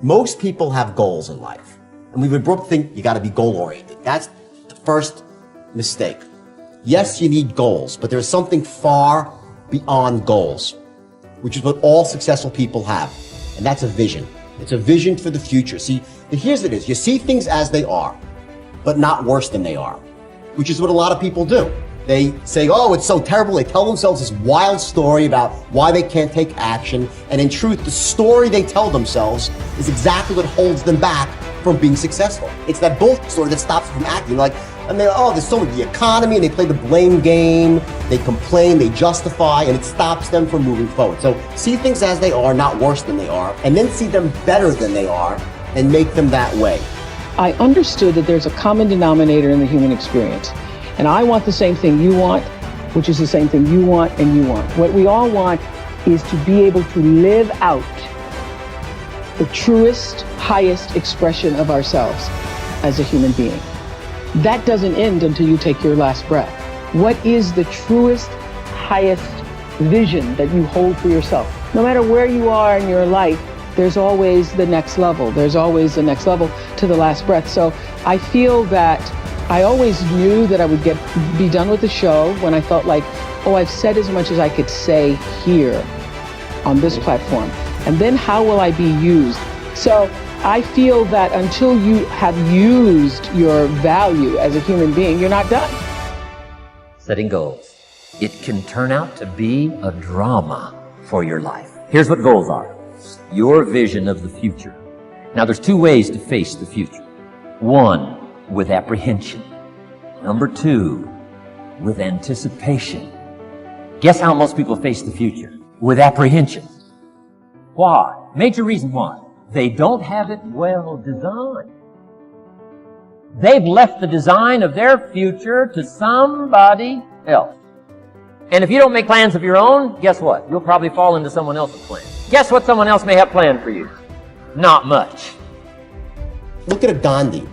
Most people have goals in life. And we've been brought to think you got to be goal-oriented. That's the first mistake. Yes, you need goals, but there's something far beyond goals, which is what all successful people have. And that's a vision. It's a vision for the future. See, here's what it is. You see things as they are, but not worse than they are, which is what a lot of people do. They say, oh, it's so terrible. They tell themselves this wild story about why they can't take action. And in truth, the story they tell themselves is exactly what holds them back from being successful. It's that bullshit story that stops them from acting. Like, and they, oh, there's so much the economy, and they play the blame game, they complain, they justify, and it stops them from moving forward. So see things as they are, not worse than they are, and then see them better than they are, and make them that way. I understood that there's a common denominator in the human experience. And I want the same thing you want, which is the same thing you want and you want. What we all want is to be able to live out the truest, highest expression of ourselves as a human being. That doesn't end until you take your last breath. What is the truest, highest vision that you hold for yourself? No matter where you are in your life, there's always the next level. There's always the next level to the last breath. So I feel that I always knew that I would be done with the show when I felt like, oh, I've said as much as I could say here on this platform. And then how will I be used? So I feel that until you have used your value as a human being, you're not done. Setting goals. It can turn out to be a drama for your life. Here's what goals are. Your vision of the future. Now, there's two ways to face the future. One, with apprehension. Number two, with anticipation. Guess how most people face the future? With apprehension. Why? Major reason why. They don't have it well designed. They've left the design of their future to somebody else. And if you don't make plans of your own, guess what? You'll probably fall into someone else's plan. Guess what someone else may have planned for you? Not much. Look at a Gandhi.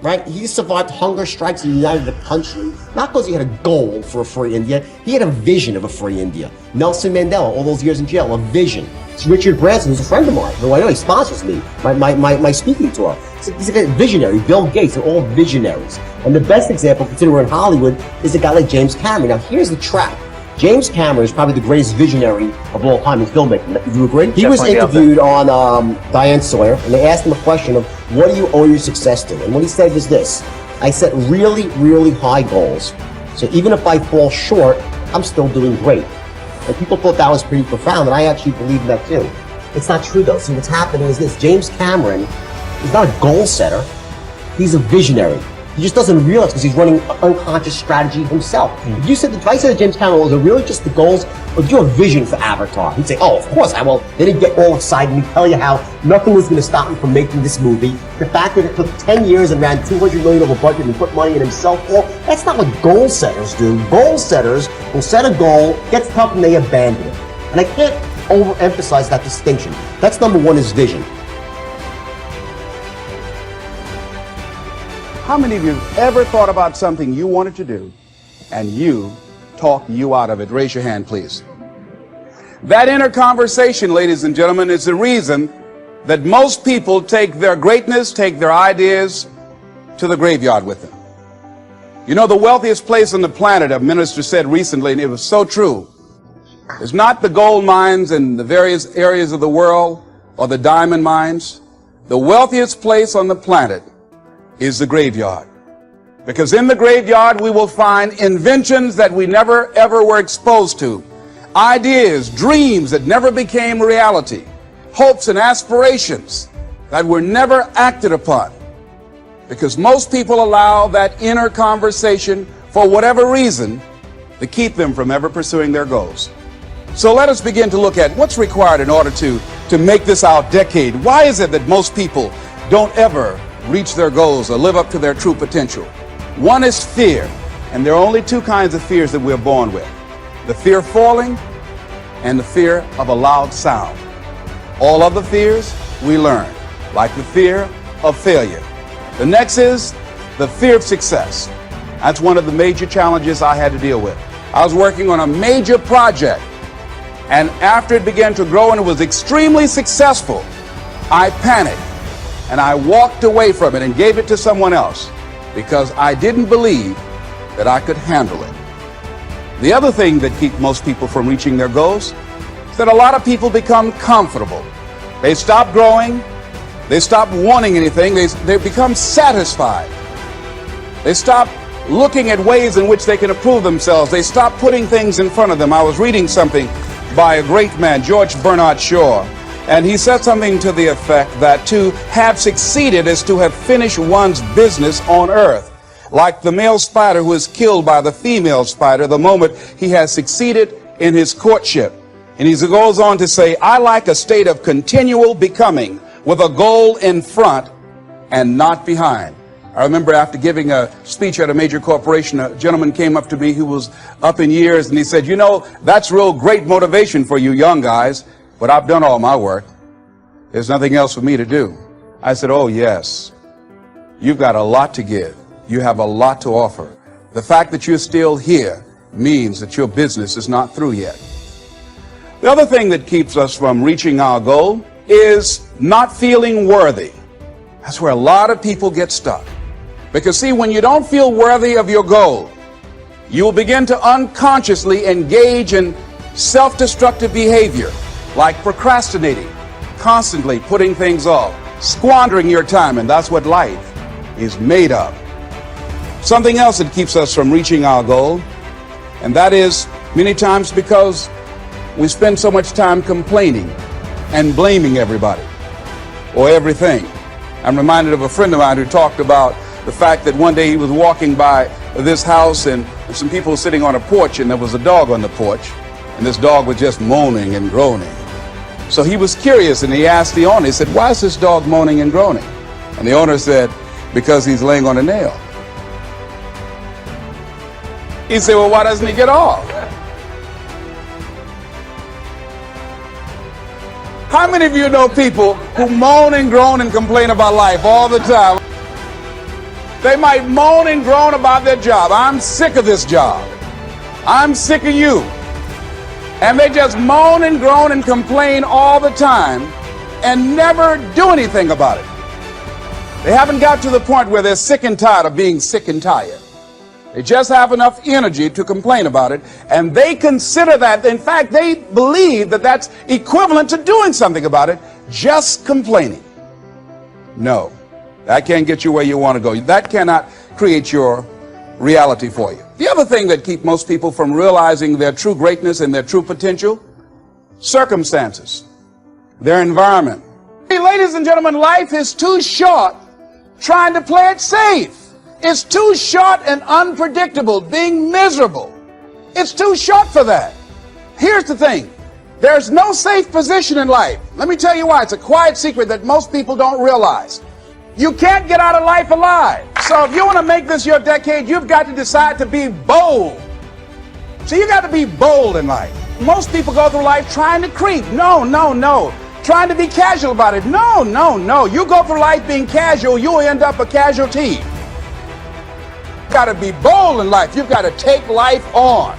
Right? He survived hunger strikes and united the country, not because he had a goal for a free India, he had a vision of a free India. Nelson Mandela, all those years in jail, a vision. It's Richard Branson, who's a friend of mine, who I know he sponsors me, my speaking tour. He's a visionary. Bill Gates, they're all visionaries. And the best example, considering we're in Hollywood, is a guy like James Cameron. Now, here's the trap. James Cameron is probably the greatest visionary of all time in filmmaking. Do you agree? He was interviewed on Diane Sawyer, and they asked him a question of, what do you owe your success to? And what he said was this: I set really, really high goals, so even if I fall short, I'm still doing great. And people thought that was pretty profound, and I actually believe in that too. It's not true though. See, what's happening is this: James Cameron is not a goal setter, he's a visionary. He just doesn't realize because he's running unconscious strategy himself. If you said, if I said to James Cameron, was it really just the goals, or do you have a vision for Avatar? He'd say, oh, of course I will. Then he'd get all excited and he'd tell you how nothing was going to stop me from making this movie. The fact that it took 10 years and ran $200 million over budget and put money in himself, well, that's not what goal setters do. Goal setters will set a goal, gets tough, and they abandon it. And I can't overemphasize that distinction. That's number one, is vision. How many of you have ever thought about something you wanted to do and you talked you out of it? Raise your hand, please. That inner conversation, ladies and gentlemen, is the reason that most people take their greatness, take their ideas to the graveyard with them. You know, the wealthiest place on the planet, a minister said recently, and it was so true, is not the gold mines in the various areas of the world or the diamond mines. The wealthiest place on the planet is the graveyard. Because in the graveyard we will find inventions that we never ever were exposed to, ideas, dreams that never became reality, hopes and aspirations that were never acted upon. Because most people allow that inner conversation, for whatever reason, to keep them from ever pursuing their goals. So let us begin to look at what's required in order to make this our decade. Why is it that most people don't ever reach their goals or live up to their true potential? One is fear, and there are only two kinds of fears that we're born with: the fear of falling and the fear of a loud sound. All other fears we learn, like the fear of failure. The next is the fear of success. That's one of the major challenges I had to deal with. I was working on a major project, and after it began to grow and it was extremely successful, I panicked and I walked away from it and gave it to someone else because I didn't believe that I could handle it. The other thing that keeps most people from reaching their goals is that a lot of people become comfortable. They stop growing. They stop wanting anything. They become satisfied. They stop looking at ways in which they can improve themselves. They stop putting things in front of them. I was reading something by a great man, George Bernard Shaw, and he said something to the effect that to have succeeded is to have finished one's business on earth. Like the male spider who is killed by the female spider the moment he has succeeded in his courtship. And he goes on to say, I like a state of continual becoming with a goal in front and not behind. I remember after giving a speech at a major corporation, a gentleman came up to me who was up in years, and he said, you know, that's real great motivation for you young guys, but I've done all my work. There's nothing else for me to do. I said, oh yes, you've got a lot to give. You have a lot to offer. The fact that you're still here means that your business is not through yet. The other thing that keeps us from reaching our goal is not feeling worthy. That's where a lot of people get stuck. Because see, when you don't feel worthy of your goal, you will begin to unconsciously engage in self-destructive behavior, like procrastinating, constantly putting things off, squandering your time, and that's what life is made of. Something else that keeps us from reaching our goal, and that is many times because we spend so much time complaining and blaming everybody or everything. I'm reminded of a friend of mine who talked about the fact that one day he was walking by this house and some people were sitting on a porch and there was a dog on the porch and this dog was just moaning and groaning. So he was curious and he asked the owner, he said, why is this dog moaning and groaning? And the owner said, because he's laying on a nail. He said, well, why doesn't he get off? How many of you know people who moan and groan and complain about life all the time? They might moan and groan about their job. I'm sick of this job. I'm sick of you. And they just moan and groan and complain all the time and never do anything about it. They haven't got to the point where they're sick and tired of being sick and tired. They just have enough energy to complain about it, and they consider that, in fact, they believe that that's equivalent to doing something about it, just complaining. No, that can't get you where you want to go. That cannot create your reality for you. The other thing that keeps most people from realizing their true greatness and their true potential, circumstances, their environment. Hey, ladies and gentlemen, life is too short trying to play it safe. It's too short and unpredictable, being miserable. It's too short for that. Here's the thing. There's no safe position in life. Let me tell you why. It's a quiet secret that most people don't realize. You can't get out of life alive. So if you want to make this your decade, you've got to decide to be bold. So you got to be bold in life. Most people go through life trying to creep. No. Trying to be casual about it. No. You go through life being casual, you'll end up a casualty. You've got to be bold in life. You've got to take life on.